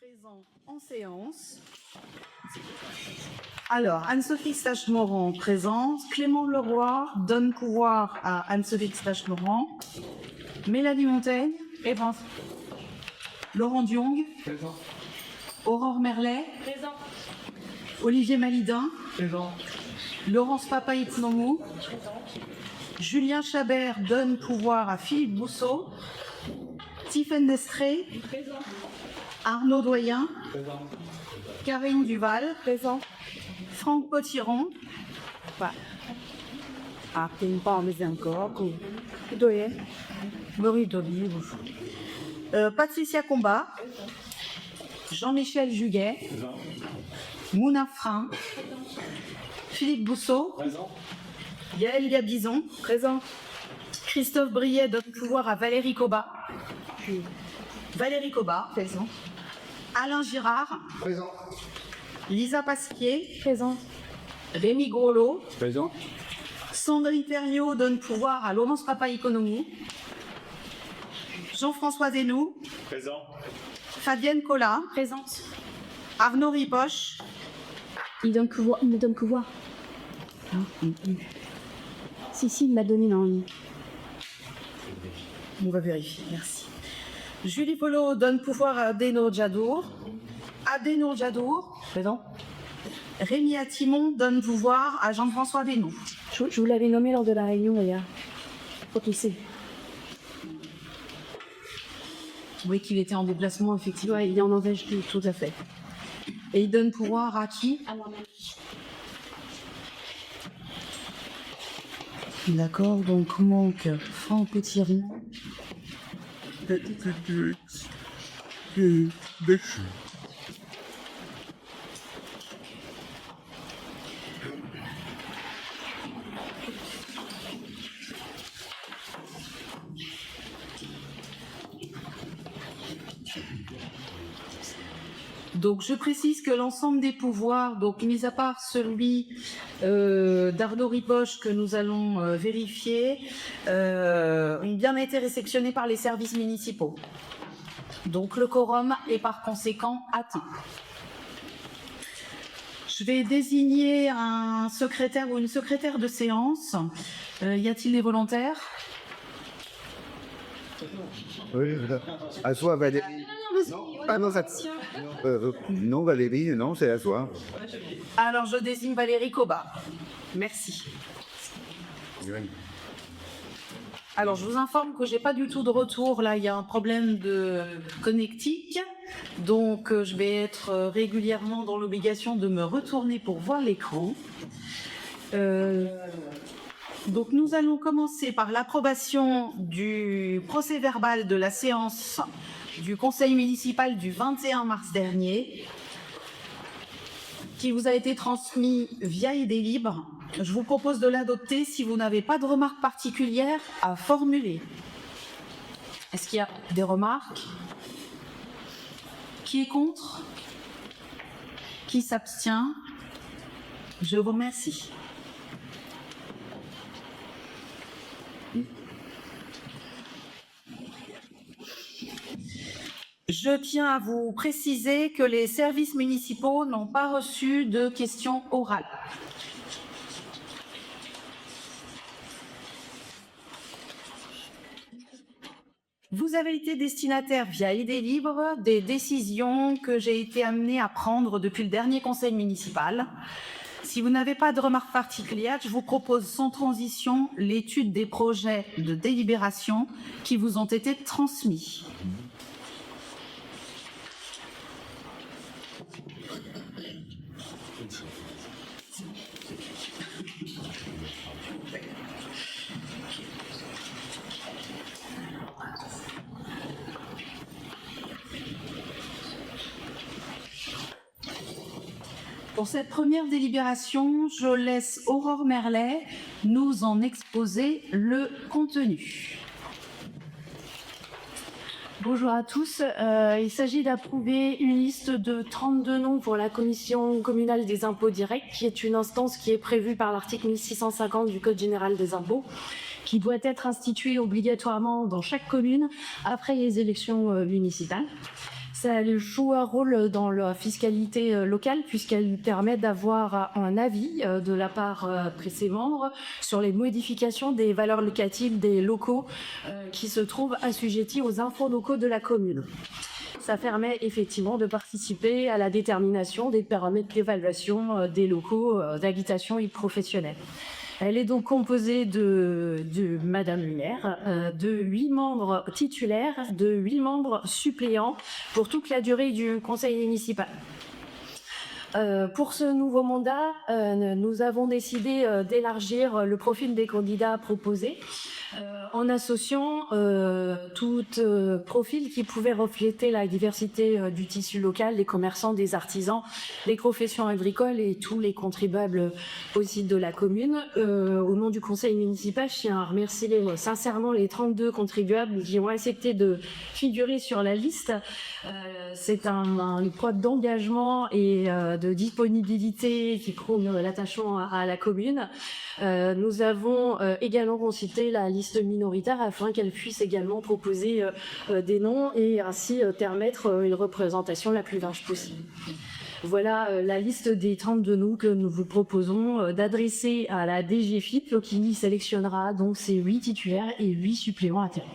Présent en séance. Alors, Anne-Sophie Stache-Morand présente. Clément Leroy donne pouvoir à Anne-Sophie Stache-Morand. Mélanie Montaigne. Présente. Laurent Diong. Présent. Aurore Merlet. Présent. Olivier Malidin. Présent. Laurence Papaïtnomou. Julien Chabert donne pouvoir à Philippe Bousseau. Tiffaine Destré. Présent. Arnaud Doyen. Présent. Karine Duval. Présent. Franck Potiron. Ah, t'es pas mais encore. Doyen. Maurice Dobby. Patricia Combat. Jean-Michel Juguet. Présent. Mouna Frein. Philippe Bousseau. Présent. Yaël Gabizon. Présent. Christophe Briet donne pouvoir à Valérie Cobat. Valérie Cobat. Présent. Alain Girard. Présent. Lisa Pasquier. Présent. Rémi Groslo. Présent. Sandrine Thériault donne pouvoir à Laurence Papaïkonomou. Jean-François Zenou. Présent. Fabienne Collat. Présente. Arnaud Ripoche. Il me donne pouvoir. Si, il m'a donné non. On va vérifier, merci. Julie Polo donne pouvoir à Adénour Djadour. Adénour Djadour. Présent. Rémi Attimon donne pouvoir à Jean-François Vénou. Je vous l'avais nommé lors de la réunion d'ailleurs. Faut qu'il sait. Oui, qu'il était en déplacement, effectivement. Ouais, il en empêche tout à fait. Et il donne pouvoir à qui? À moi-même. D'accord, donc manque Franck Potiron. Donc je précise que l'ensemble des pouvoirs, donc mis à part celui d'Arnaud Ripoche que nous allons vérifier, ont bien été réceptionnés par les services municipaux. Donc le quorum est par conséquent atteint. Je vais désigner un secrétaire ou une secrétaire de séance. Y a-t-il des volontaires? Oui, à soi, Valérie. Ah non, ça... non, Valérie, non, c'est à soi. Alors je désigne Valérie Cobat. Merci. Alors, je vous informe que j'ai pas du tout de retour. Là, il y a un problème de connectique. Donc, je vais être régulièrement dans l'obligation de me retourner pour voir l'écran. Donc, nous allons commencer par l'approbation du procès-verbal de la séance du Conseil municipal du 21 mars dernier, qui vous a été transmis via idée libre. Je vous propose de l'adopter si vous n'avez pas de remarques particulières à formuler. Est-ce qu'il y a des remarques? Qui est contre? Qui s'abstient? Je vous remercie. Je tiens à vous préciser que les services municipaux n'ont pas reçu de questions orales. Vous avez été destinataire via idée libre des décisions que j'ai été amenée à prendre depuis le dernier conseil municipal. Si vous n'avez pas de remarques particulières, je vous propose sans transition l'étude des projets de délibération qui vous ont été transmis. Pour cette première délibération, je laisse Aurore Merlet nous en exposer le contenu. Bonjour à tous. Il s'agit d'approuver une liste de 32 noms pour la Commission communale des impôts directs, qui est une instance qui est prévue par l'article 1650 du Code général des impôts, qui doit être instituée obligatoirement dans chaque commune après les élections municipales. Ça joue un rôle dans la fiscalité locale puisqu'elle permet d'avoir un avis de la part de ses membres sur les modifications des valeurs locatives des locaux qui se trouvent assujettis aux impôts locaux de la commune. Ça permet effectivement de participer à la détermination des paramètres d'évaluation des locaux d'habitation et professionnels. Elle est donc composée de Madame le maire, de 8 membres titulaires, de 8 membres suppléants pour toute la durée du conseil municipal. Pour ce nouveau mandat, nous avons décidé d'élargir le profil des candidats proposés en associant tout profil qui pouvait refléter la diversité du tissu local, les commerçants, des artisans, les professions agricoles et tous les contribuables aussi de la commune. Au nom du conseil municipal, je tiens à remercier sincèrement les 32 contribuables qui ont accepté de figurer sur la liste. C'est une preuve d'engagement et de disponibilité qui prouve l'attachement à la commune. Nous avons également consulté la liste minoritaire afin qu'elle puisse également proposer des noms et ainsi permettre une représentation la plus large possible. Voilà la liste des 32 noms que nous vous proposons d'adresser à la DGFiP qui sélectionnera donc ces 8 titulaires et 8 suppléments intérieurs.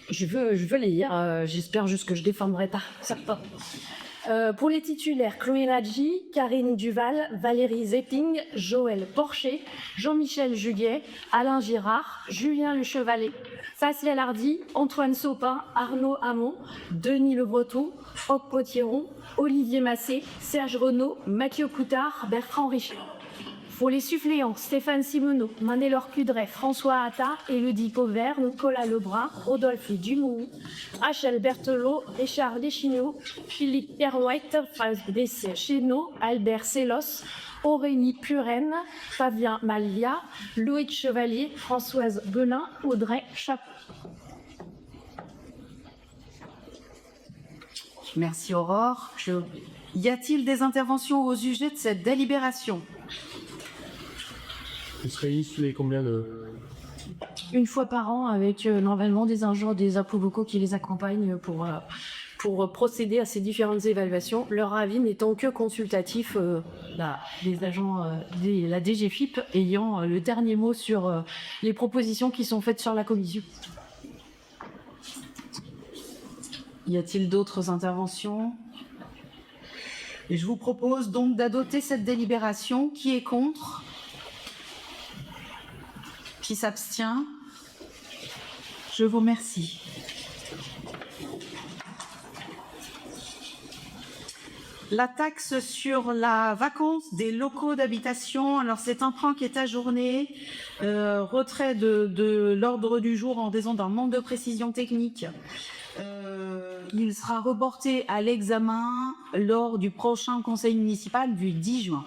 Je veux les lire, j'espère juste que je ne déformerai pas certains. Pour les titulaires, Chloé Nadji, Karine Duval, Valérie Zepping, Joël Porcher, Jean-Michel Juguet, Alain Girard, Julien Le Chevalet, Faciel Hardy, Antoine Sopin, Arnaud Hamon, Denis Le Breton, Franck Potieron, Olivier Massé, Serge Renaud, Mathieu Coutard, Bertrand Richard. Pour les suppléants, Stéphane Simoneau, Mané-Laure Cudray, François Atta, Élodie Pauvert, Nicolas Lebrun, Rodolphe Dumouy, Rachel Berthelot, Richard Deschigneaux, Philippe Perwhite, Fabrice Chénaud, Albert Sellos, Aurélie Puren, Fabien Malia, Loïc Chevalier, Françoise Belin, Audrey Chapeau. Merci Aurore. Y a-t-il des interventions au sujet de cette délibération ? Vous serez issu combien de... Une fois par an avec normalement des impôts locaux qui les accompagnent pour procéder à ces différentes évaluations, leur avis n'étant que consultatif, les agents de la DGFiP ayant le dernier mot sur les propositions qui sont faites sur la commission. Y a-t-il d'autres interventions ? Et je vous propose donc d'adopter cette délibération. Qui est contre ? Qui s'abstient ? Je vous remercie. La taxe sur la vacance des locaux d'habitation, alors c'est un point qui est ajourné, retrait de l'ordre du jour en raison d'un manque de précision technique. Il sera reporté à l'examen lors du prochain conseil municipal du 10 juin.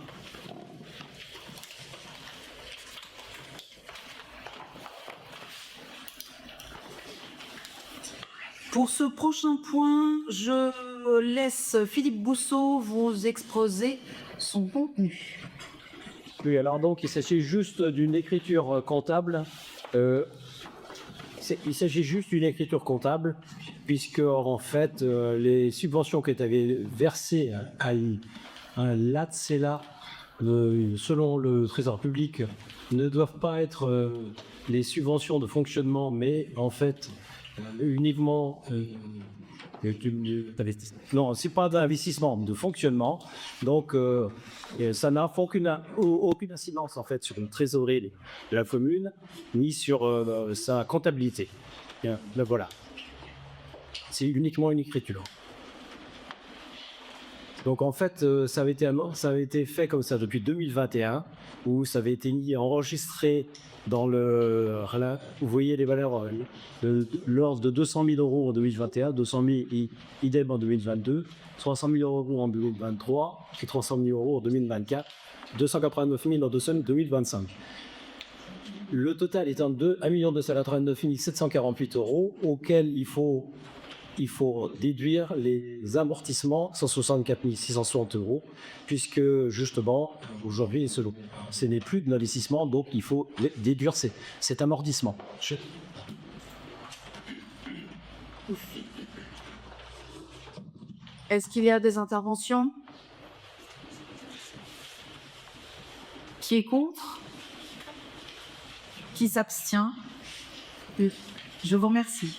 Pour ce prochain point, je laisse Philippe Bousseau vous exposer son contenu. Oui, alors donc il s'agit juste d'une écriture comptable. Il s'agit juste d'une écriture comptable, puisque en fait les subventions qui étaient versées à l'ATSELA selon le Trésor public ne doivent pas être les subventions de fonctionnement, mais en fait uniquement non, c'est pas d'investissement, de fonctionnement. Donc ça n'a aucune incidence en fait sur une trésorerie de la commune ni sur sa comptabilité. Bien, ben voilà. C'est uniquement une écriture. Donc en fait, ça avait été fait comme ça depuis 2021, où ça avait été enregistré dans vous voyez les valeurs, l'ordre de 200 000 euros en 2021, 200 000 idem en 2022, 300 000 euros en 2023 et 300 000 euros en 2024, 289 000 en 2025. Le total étant de 1 289 748 euros, auquel il faut il faut déduire les amortissements, 164 660 €, puisque justement, aujourd'hui, ce n'est plus de l'investissement, donc il faut déduire cet amortissement. Est-ce qu'il y a des interventions? Qui est contre? Qui s'abstient? Je vous remercie.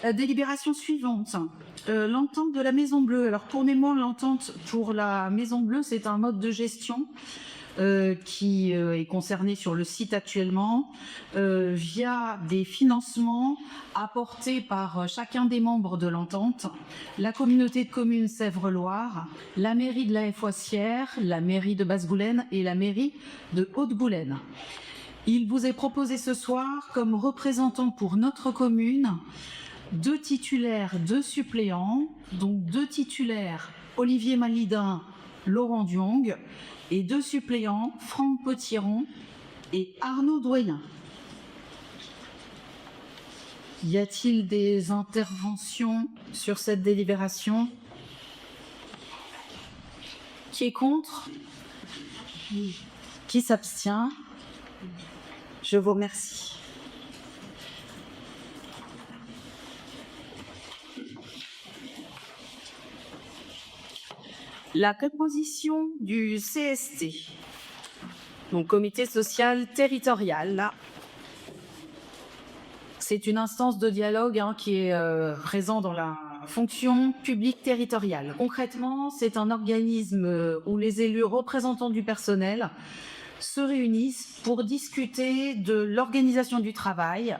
La délibération suivante. L'entente de la Maison Bleue. Alors pour mémoire, l'entente pour la Maison Bleue, c'est un mode de gestion qui est concerné sur le site actuellement via des financements apportés par chacun des membres de l'entente, la communauté de communes Sèvres-Loire, la mairie de la Foissière, la mairie de Basse-Goulaine et la mairie de Haute-Goulaine. Il vous est proposé ce soir comme représentant pour notre commune 2 titulaires, 2 suppléants, donc 2 titulaires, Olivier Malidin, Laurent Diong, et 2 suppléants, Franck Potiron et Arnaud Doyen. Y a-t-il des interventions sur cette délibération? Qui est contre? Qui s'abstient? Je vous remercie. La composition du CST, donc Comité social territorial, là, c'est une instance de dialogue qui est présent dans la fonction publique territoriale. Concrètement, c'est un organisme où les élus représentants du personnel se réunissent pour discuter de l'organisation du travail,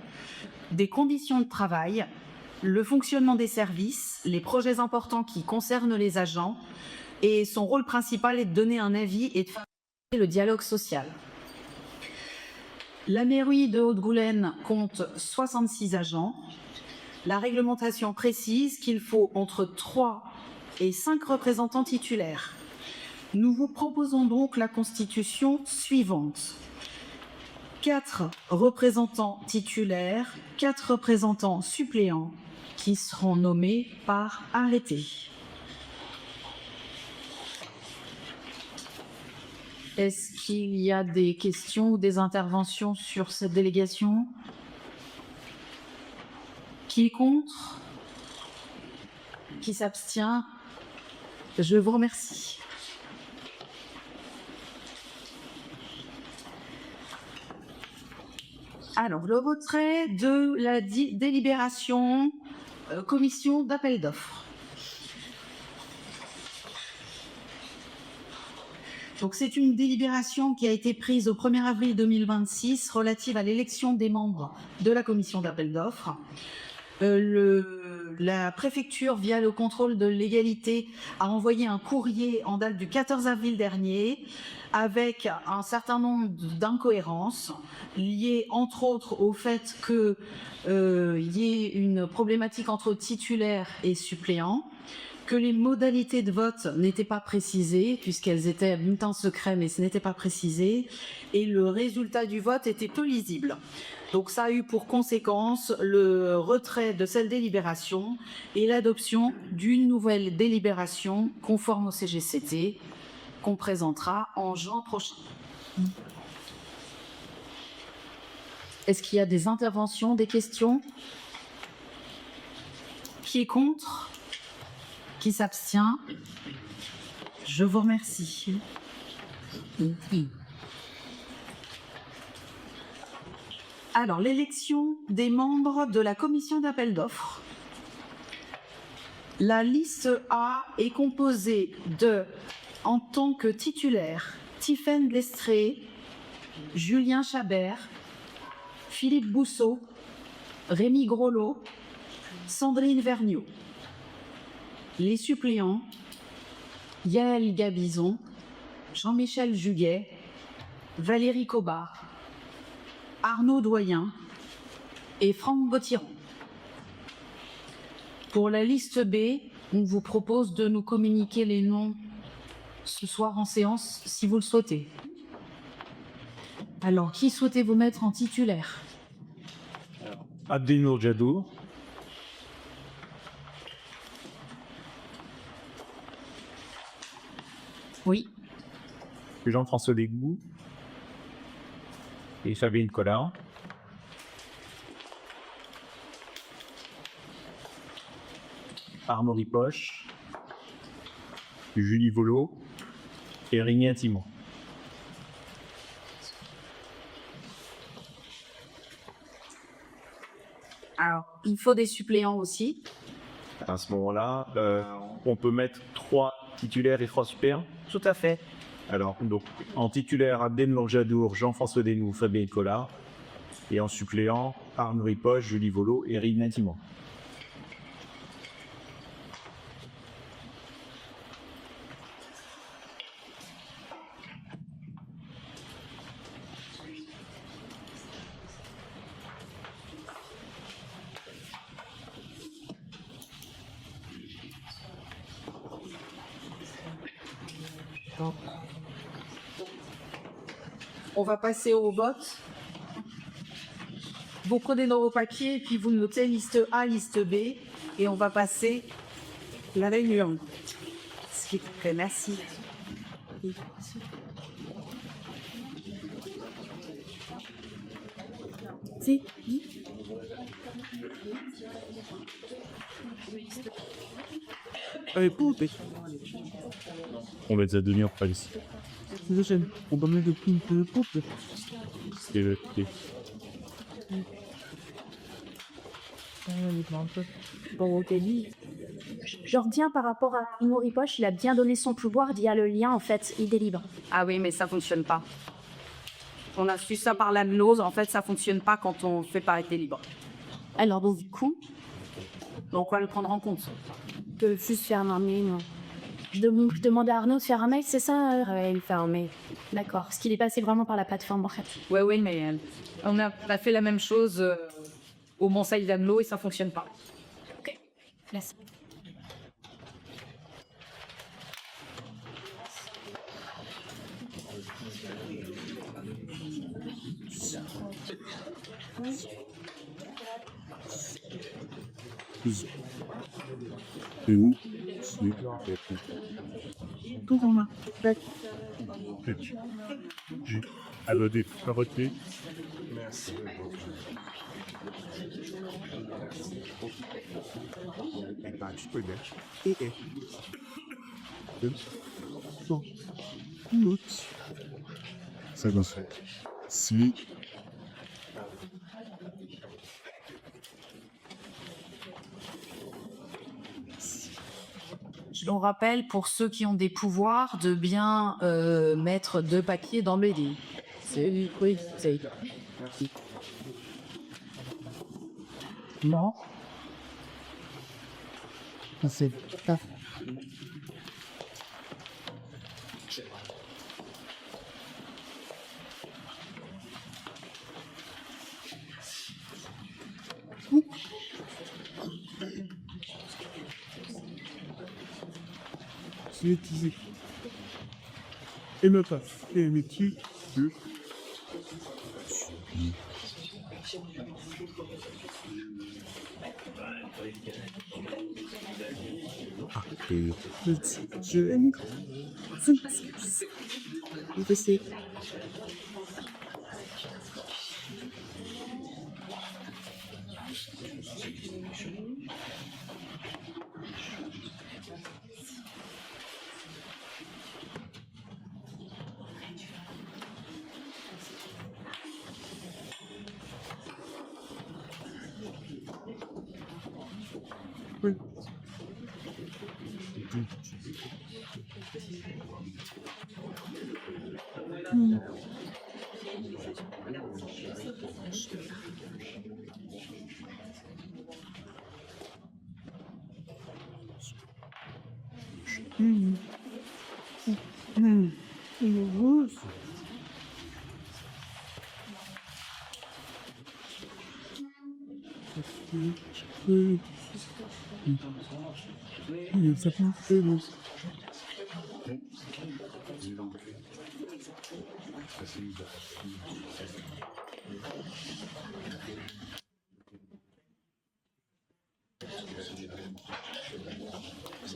des conditions de travail, le fonctionnement des services, les projets importants qui concernent les agents, et son rôle principal est de donner un avis et de favoriser le dialogue social. La mairie de Haute-Goulaine compte 66 agents. La réglementation précise qu'il faut entre 3 et 5 représentants titulaires. Nous vous proposons donc la constitution suivante. 4 représentants titulaires, 4 représentants suppléants qui seront nommés par arrêté. Est-ce qu'il y a des questions ou des interventions sur cette délégation? Qui est contre? Qui s'abstient? Je vous remercie. Alors, le retrait de la délibération commission d'appel d'offres. Donc, c'est une délibération qui a été prise au 1er avril 2026 relative à l'élection des membres de la commission d'appel d'offres. La préfecture, via le contrôle de légalité, a envoyé un courrier en date du 14 avril dernier avec un certain nombre d'incohérences liées entre autres au fait qu'il y ait une problématique entre titulaires et suppléants, que les modalités de vote n'étaient pas précisées, puisqu'elles étaient bulletins secrets, mais ce n'était pas précisé, et le résultat du vote était peu lisible. Donc ça a eu pour conséquence le retrait de cette délibération et l'adoption d'une nouvelle délibération conforme au CGCT qu'on présentera en juin prochain. Est-ce qu'il y a des interventions, des questions? Qui est contre? Qui s'abstient? Je vous remercie. Alors, l'élection des membres de la commission d'appel d'offres. La liste A est composée de, en tant que titulaire, Tiffaine Lestré, Julien Chabert, Philippe Bousseau, Rémi Groslo, Sandrine Vergniaud. Les suppléants, Yael Gabizon, Jean-Michel Juguet, Valérie Cobard, Arnaud Doyen et Franck Potiron. Pour la liste B, on vous propose de nous communiquer les noms ce soir en séance, si vous le souhaitez. Alors, qui souhaitez-vous mettre en titulaire? Abdelnour Jadour, Oui. Jean-François Desgoux et Fabienne Collard. Arnaud Ripoche, Julie Volo et Rignan Timon. Alors, il faut des suppléants aussi. À ce moment-là, on peut mettre 3 titulaires et 3 suppléants. Tout à fait. Alors, donc, en titulaire, Abdelnour Jadour, Jean-François Desgoux, Fabienne Collard. Et en suppléant, Arnaud Ripoche, Julie Volo et Rignan Timon. On va passer au vote. Vous prenez dans vos papiers et puis vous notez liste A, liste B et on va passer la réunion. Ce qui est fait, merci. Si. On va les devenir pas ici. On va mettre le couple. Bon, ok, lui. Je retiens par rapport à Arnaud Ripoche, il a bien donné son pouvoir via le lien, en fait, idée libre. Ah oui, mais ça fonctionne pas. On a su ça par l'anose, en fait, ça fonctionne pas quand on fait par été libre. Alors, donc, du coup, Donc on va le prendre en compte. de juste faire un mail, non. Je demande à Arnaud de faire un mail, c'est ça Ouais, il fait un mail. D'accord, parce qu'il est passé vraiment par la plateforme, en fait. Oui, mais on a fait la même chose au Mont-Saïd d'Anneau et ça fonctionne pas. Ok, laisse. Et où? Tout en main. J'ai abonné, caroté. Ça va faire. Si. On rappelle pour ceux qui ont des pouvoirs de bien mettre 2 papiers dans le dé. C'est oui, c'est. Non. C'est ça. C'est utilisé. Et me passe. Et mes petits. Je aime. Je sais. Oui. Ça fait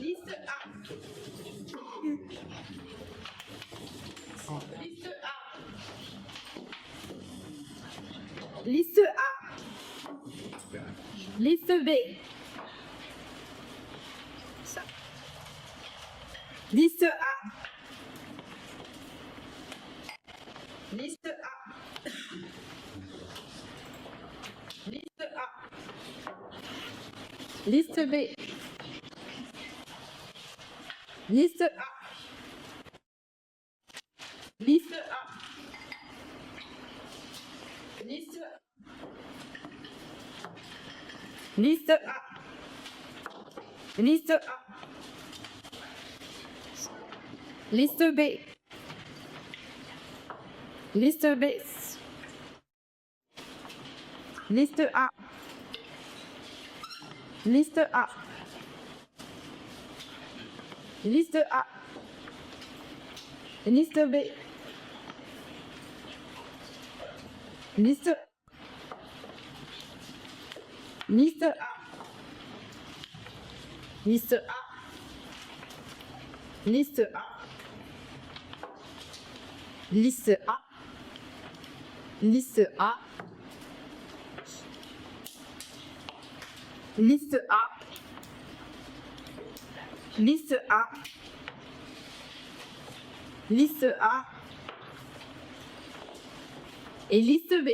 Liste A. Liste A. Liste B. Liste A. Liste A. Liste A. Liste B. Liste A. Liste A. Liste A. Liste A. Liste A. Liste B. Liste B. Liste A. Liste A. Liste A. Liste B. Liste. Liste A. Liste A. Liste A. Liste A. Liste A. Liste A. Liste A. Liste A. Et liste B.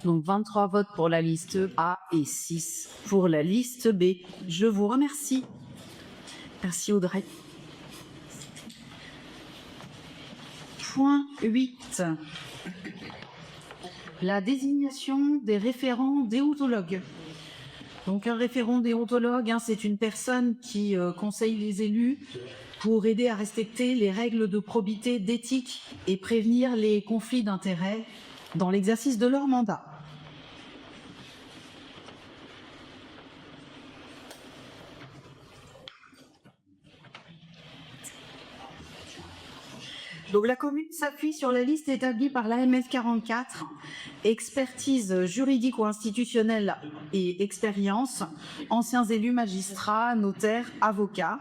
Donc 23 votes pour la liste A et 6 pour la liste B. Je vous remercie. Merci Audrey. Point 8. La désignation des référents déontologues. Donc un référent déontologue, c'est une personne qui conseille les élus pour aider à respecter les règles de probité, d'éthique et prévenir les conflits d'intérêts dans l'exercice de leur mandat. Donc la commune s'appuie sur la liste établie par l'AMF 44, expertise juridique ou institutionnelle et expérience, anciens élus, magistrats, notaires, avocats.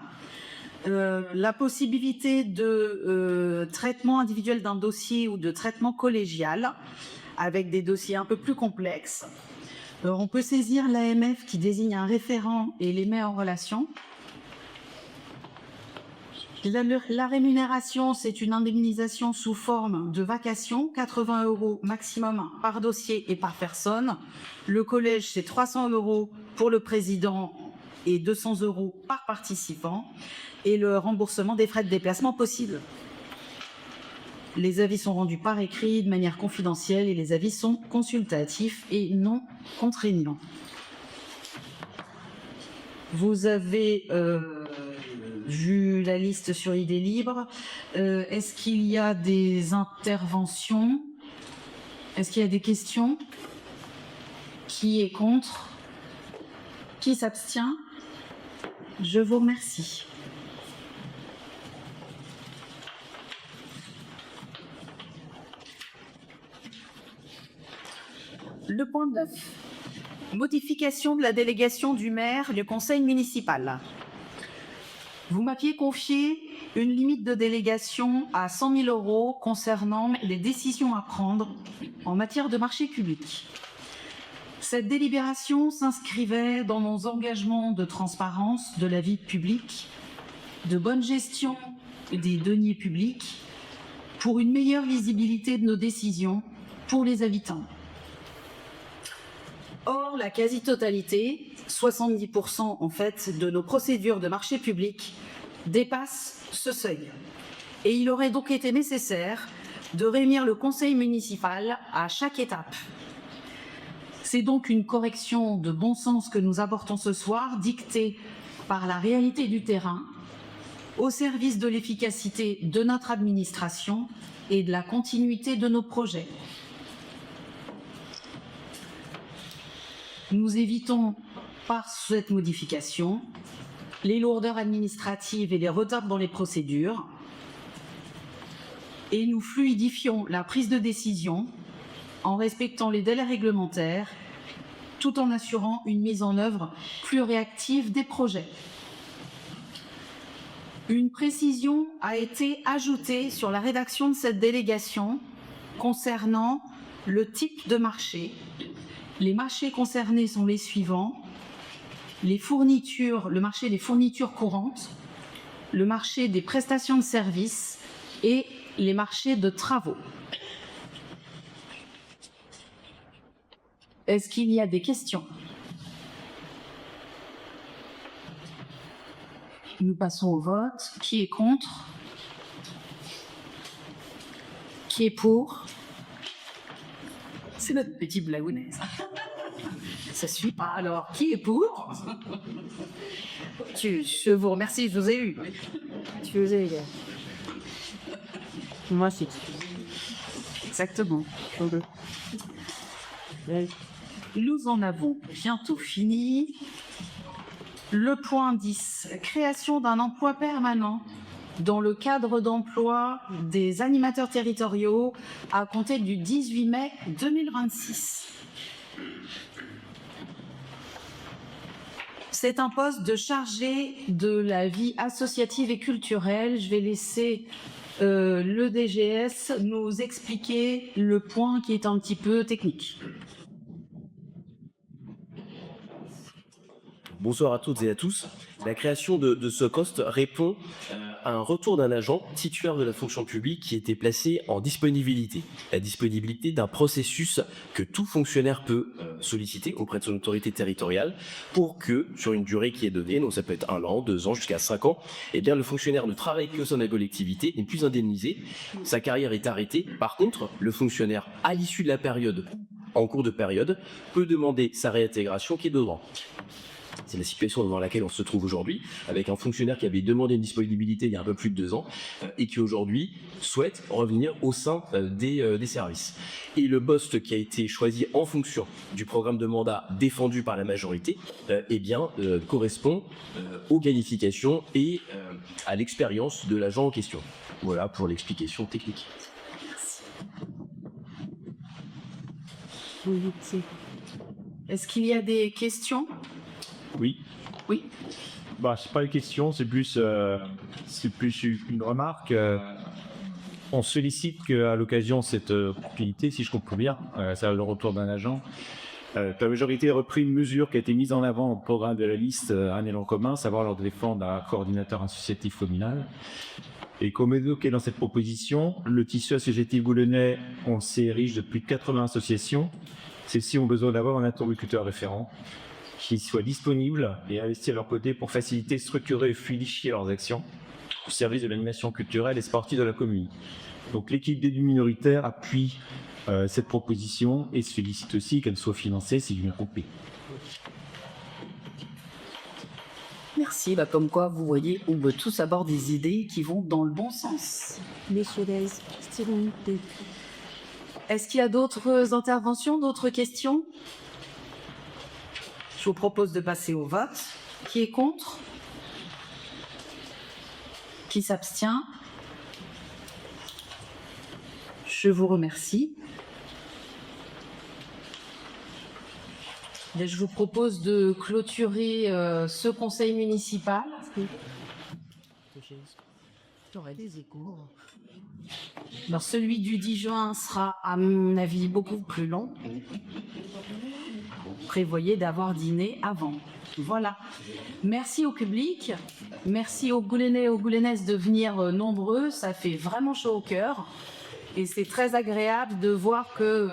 La possibilité de traitement individuel d'un dossier ou de traitement collégial avec des dossiers un peu plus complexes. On peut saisir l'AMF qui désigne un référent et les met en relation. La rémunération, c'est une indemnisation sous forme de vacation, 80 € maximum par dossier et par personne. Le collège, c'est 300 € pour le président et 200 € par participant. Et le remboursement des frais de déplacement possible. Les avis sont rendus par écrit de manière confidentielle et les avis sont consultatifs et non contraignants. Vous avez vu la liste sur Idées Libres. Est-ce qu'il y a des interventions? Est-ce qu'il y a des questions? Qui est contre? Qui s'abstient? Je vous remercie. Le point 9. Modification de la délégation du maire du conseil municipal. Vous m'aviez confié une limite de délégation à 100 000 € concernant les décisions à prendre en matière de marché public. Cette délibération s'inscrivait dans nos engagements de transparence de la vie publique, de bonne gestion des deniers publics, pour une meilleure lisibilité de nos décisions pour les habitants. Or, la quasi-totalité, 70% en fait, de nos procédures de marché public dépassent ce seuil. Et il aurait donc été nécessaire de réunir le conseil municipal à chaque étape. C'est donc une correction de bon sens que nous apportons ce soir, dictée par la réalité du terrain, au service de l'efficacité de notre administration et de la continuité de nos projets. Nous évitons par cette modification les lourdeurs administratives et les retards dans les procédures. et nous fluidifions la prise de décision en respectant les délais réglementaires tout en assurant une mise en œuvre plus réactive des projets. Une précision a été ajoutée sur la rédaction de cette délégation concernant le type de marché. Les marchés concernés sont les suivants: les fournitures, le marché des fournitures courantes, le marché des prestations de services et les marchés de travaux. Est-ce qu'il y a des questions? Nous passons au vote. Qui est contre? Qui est pour? C'est notre petit blagounaise. Ça suit pas. Alors, qui est pour? Je vous remercie, je vous ai eu. Tu faisais, les gars. Moi, c'est. Exactement. Nous en avons bientôt fini. Le point 10, création d'un emploi permanent dans le cadre d'emploi des animateurs territoriaux à compter du 18 mai 2026. C'est un poste de chargé de la vie associative et culturelle. Je vais laisser le DGS nous expliquer le point qui est un petit peu technique. Bonsoir à toutes et à tous. La création de ce poste répond à un retour d'un agent titulaire de la fonction publique qui était placé en disponibilité. La disponibilité d'un processus que tout fonctionnaire peut solliciter auprès de son autorité territoriale pour que, sur une durée qui est donnée, donc ça peut être 1 an, 2 ans, jusqu'à 5 ans, eh bien le fonctionnaire ne travaille que sur la collectivité, n'est plus indemnisé, sa carrière est arrêtée. Par contre, le fonctionnaire, à l'issue de la période, en cours de période, peut demander sa réintégration qui est de droit. C'est la situation dans laquelle on se trouve aujourd'hui, avec un fonctionnaire qui avait demandé une disponibilité il y a un peu plus de 2 ans et qui aujourd'hui souhaite revenir au sein des services. Et le poste qui a été choisi en fonction du programme de mandat défendu par la majorité correspond aux qualifications et à l'expérience de l'agent en question. Voilà pour l'explication technique. Est-ce qu'il y a des questions? Oui. Oui. Bah, c'est pas une question, c'est plus une remarque. On sollicite qu'à l'occasion de cette opportunité, si je comprends bien, c'est le retour d'un agent, la majorité a repris une mesure qui a été mise en avant au programme de la liste Un élan commun, savoir leur défendre un coordinateur associatif communal. Et comme évoqué dans cette proposition, le tissu associatif boulonnais, on sait, riche de plus de 80 associations. Celles-ci ont besoin d'avoir un interlocuteur référent qui soit disponible et investi à leur côté pour faciliter, structurer et fluidifier leurs actions au service de l'animation culturelle et sportive de la commune. Donc l'équipe d'élus minoritaires appuie cette proposition et se félicite aussi qu'elle soit financée, c'est bien compris. Merci. Comme quoi, vous voyez, on veut tous avoir des idées qui vont dans le bon sens. Est-ce qu'il y a d'autres interventions, d'autres questions? Je vous propose de passer au vote. Qui est contre? Qui s'abstient? Je vous remercie. Et je vous propose de clôturer ce conseil municipal. J'aurais des échos. Alors, celui du 10 juin sera, à mon avis, beaucoup plus long. Prévoyez d'avoir dîné avant. Voilà. Merci au public. Merci aux Boulonnais et aux Boulonnaises de venir nombreux. Ça fait vraiment chaud au cœur. Et c'est très agréable de voir que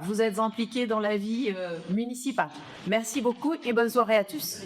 vous êtes impliqués dans la vie municipale. Merci beaucoup et bonne soirée à tous.